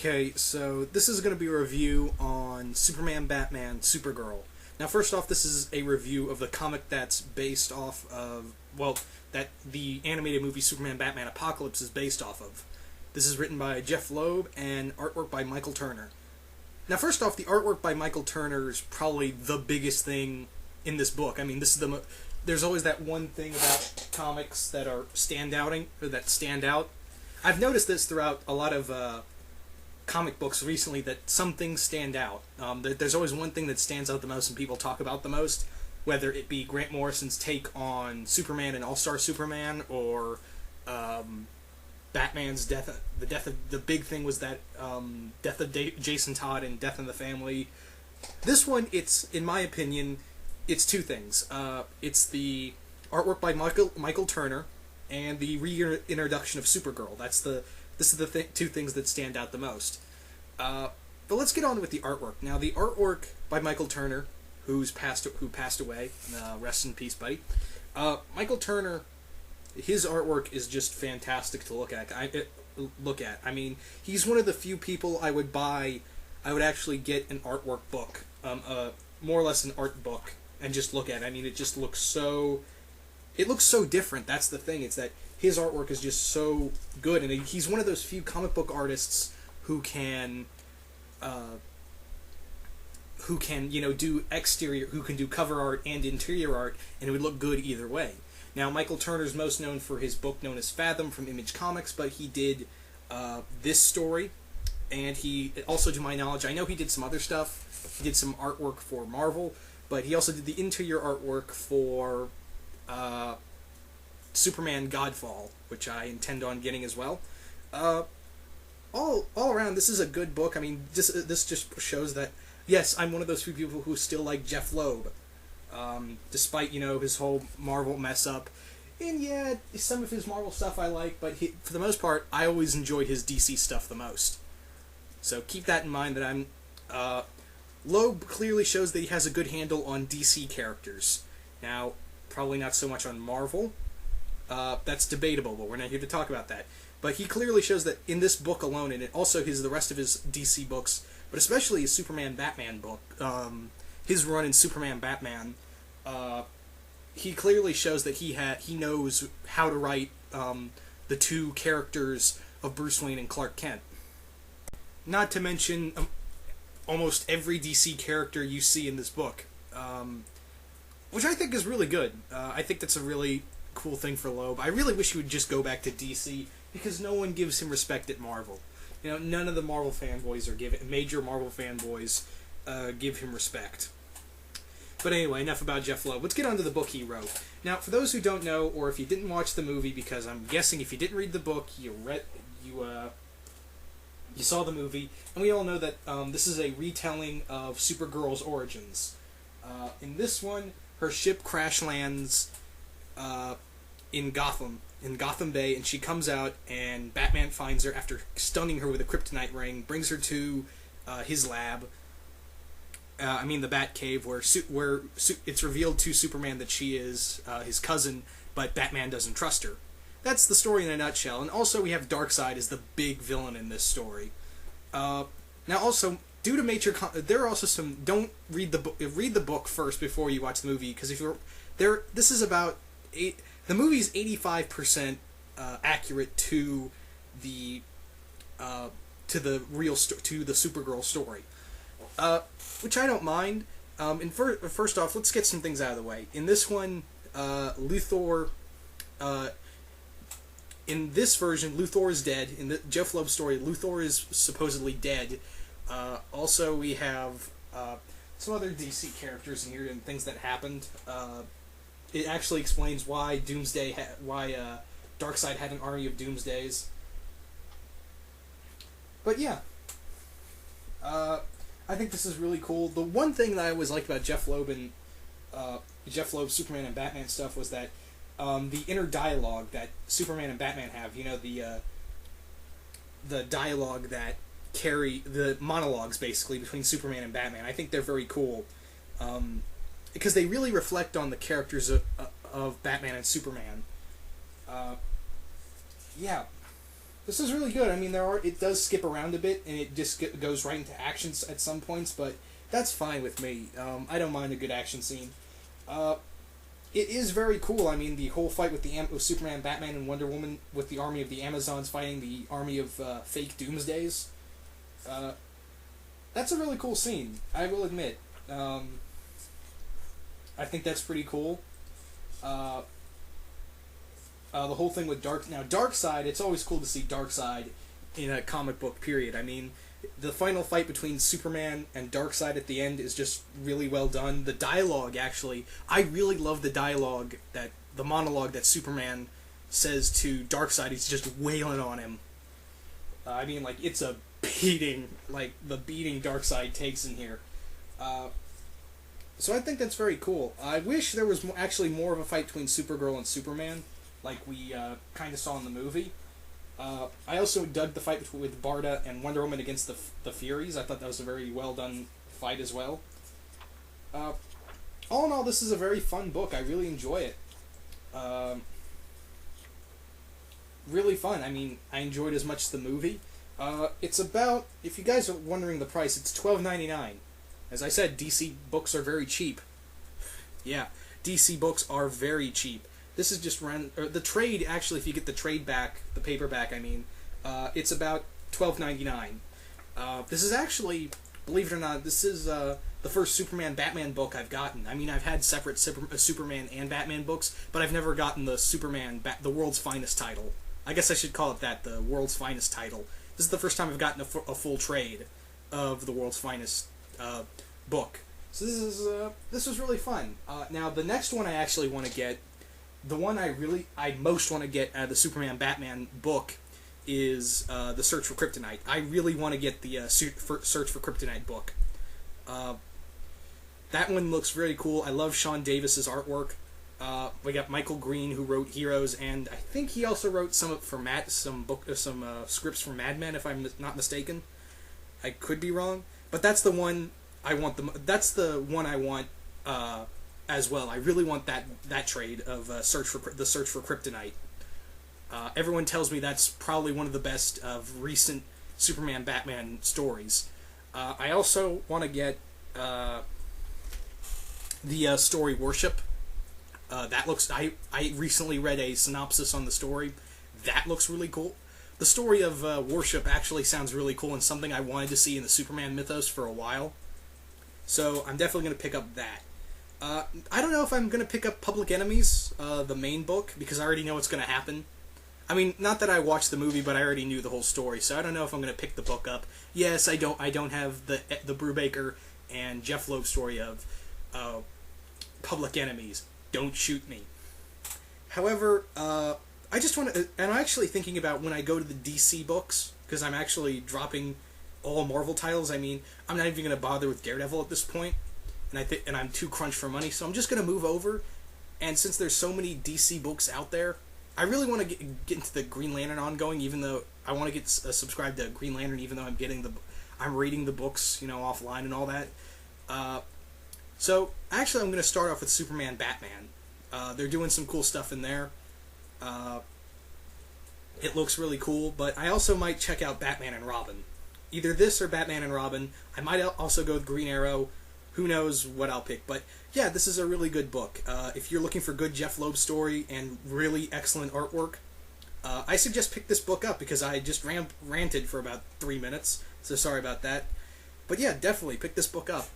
Okay, so this is going to be a review on Superman, Batman, Supergirl. Now, first off, this is a review of the comic that's based off of, well, that the animated movie Superman, Batman, Apocalypse is based off of. This is written by Jeph Loeb and artwork by Michael Turner. Now, first off, the artwork by Michael Turner is probably the biggest thing in this book. I mean, this is there's always that one thing about comics that stand out. I've noticed this throughout a lot of comic books recently, that some things stand out. There's always one thing that stands out the most and people talk about the most, whether it be Grant Morrison's take on Superman and All-Star Superman, or Batman's death. The big thing was that death of Jason Todd and Death in the Family. This one, in my opinion, it's two things. It's the artwork by Michael Turner and the reintroduction of Supergirl. This is the two things that stand out the most. But let's get on with the artwork. Now, the artwork by Michael Turner, who passed away, rest in peace, buddy. Michael Turner, his artwork is just fantastic to look at. I mean, he's one of the few people I would actually get an artwork book, more or less an art book, and just look at it. I mean, it just looks so different. That's the thing. It's that his artwork is just so good, and he's one of those few comic book artists who can do exterior, who can do cover art and interior art, and it would look good either way. Now, Michael Turner's most known for his book known as Fathom from Image Comics, but he did this story, and he also, to my knowledge, I know he did some other stuff. He did some artwork for Marvel, but he also did the interior artwork for Superman Godfall, which I intend on getting as well. All around, this is a good book. I mean, this just shows that, yes, I'm one of those few people who still like Jeph Loeb, despite, his whole Marvel mess up. And yeah, some of his Marvel stuff I like, but for the most part, I always enjoyed his DC stuff the most. So keep that in mind, that Loeb clearly shows that he has a good handle on DC characters. Now, probably not so much on Marvel. That's debatable, but we're not here to talk about that. But he clearly shows that in this book alone, and also the rest of his DC books, but especially his Superman Batman book, his run in Superman Batman, he clearly shows that he knows how to write the two characters of Bruce Wayne and Clark Kent. Not to mention almost every DC character you see in this book, which I think is really good. I think that's a really cool thing for Loeb. I really wish he would just go back to DC, because no one gives him respect at Marvel. None of the Marvel fanboys major Marvel fanboys give him respect. But anyway, enough about Jeph Loeb. Let's get on to the book he wrote. Now, for those who don't know, or if you didn't watch the movie, because I'm guessing if you didn't read the book, you saw the movie, and we all know that this is a retelling of Supergirl's origins. In this one, her ship crash lands in Gotham Bay, and she comes out, and Batman finds her after stunning her with a kryptonite ring, brings her to his lab. The Batcave, where it's revealed to Superman that she is his cousin, but Batman doesn't trust her. That's the story in a nutshell. And also we have Darkseid as the big villain in this story. Now also, due to major there are also some, don't read the book. Read the book first before you watch the movie, because if you're there, this is about the movie is 85% accurate to the real to the Supergirl story, which I don't mind. And first off, let's get some things out of the way. In this one, Luthor. In this version, Luthor is dead. In the Jeph Loeb story, Luthor is supposedly dead. Also, we have some other DC characters in here and things that happened. It actually explains why Darkseid had an army of Doomsdays. But yeah, I think this is really cool. The one thing that I always liked about Jeph Loeb and Jeph Loeb's Superman and Batman stuff was that the inner dialogue that Superman and Batman have. The dialogue that carry the monologues basically between Superman and Batman. I think they're very cool. Because they really reflect on the characters of Batman and Superman. Yeah. This is really good. I mean, it does skip around a bit, and it just goes right into actions at some points, but that's fine with me. I don't mind a good action scene. It is very cool. I mean, the whole fight with with Superman, Batman, and Wonder Woman with the army of the Amazons fighting the army of fake Doomsdays. That's a really cool scene, I will admit. I think that's pretty cool. The whole thing with Darkseid, it's always cool to see Darkseid in a comic book, period. I mean, the final fight between Superman and Darkseid at the end is just really well done. The dialogue, actually, I really love the monologue that Superman says to Darkseid. He's just wailing on him. I mean, like, it's a beating, like, the beating Darkseid takes in here. So I think that's very cool. I wish there was actually more of a fight between Supergirl and Superman, like we kind of saw in the movie. I also dug the fight with Barda and Wonder Woman against the Furies. I thought that was a very well done fight as well. All in all, this is a very fun book. I really enjoy it. Really fun. I mean, I enjoyed as much as the movie. It's about, if you guys are wondering the price, it's $12.99. As I said, DC books are very cheap. Yeah, DC books are very cheap. This is just the trade, actually, if you get the trade back, the paperback, I mean, it's about $12.99. This is actually, believe it or not, this is the first Superman-Batman book I've gotten. I mean, I've had separate Superman and Batman books, but I've never gotten the the World's Finest title. I guess I should call it that, the World's Finest title. This is the first time I've gotten a full trade of the World's Finest book. So this is really fun. Now, the next one I actually want to get, the one I most want to get out of the Superman Batman book is the Search for Kryptonite. I really want to get the Search for Kryptonite book. That one looks really cool. I love Sean Davis's artwork. We got Michael Green, who wrote Heroes, and I think he also wrote some scripts for Mad Men, if I'm not mistaken. I could be wrong, but that's the one I want. That's the one I want as well. I really want that trade of Search for Kryptonite. Everyone tells me that's probably one of the best of recent Superman Batman stories. I also want to get the story Worship. That looks. I recently read a synopsis on the story. That looks really cool. The story of Worship actually sounds really cool and something I wanted to see in the Superman mythos for a while. So I'm definitely going to pick up that. I don't know if I'm going to pick up Public Enemies, the main book, because I already know what's going to happen. I mean, not that I watched the movie, but I already knew the whole story, so I don't know if I'm going to pick the book up. Yes, I don't have the Brubaker and Jeph Loeb story of Public Enemies. Don't shoot me. However, I just want to, and I'm actually thinking about when I go to the DC books, because I'm actually dropping all Marvel titles. I mean, I'm not even going to bother with Daredevil at this point, and I'm too crunched for money, so I'm just going to move over. And since there's so many DC books out there, I really want to get into the Green Lantern ongoing, even though I want to get subscribed to Green Lantern, even though I'm reading the books, offline and all that. So actually, I'm going to start off with Superman Batman. They're doing some cool stuff in there. It looks really cool, but I also might check out Batman and Robin. Either this or Batman and Robin. I might also go with Green Arrow. Who knows what I'll pick. But yeah, this is a really good book. If you're looking for good Jeph Loeb story and really excellent artwork, I suggest pick this book up, because I just ranted for about 3 minutes. So sorry about that. But yeah, definitely pick this book up.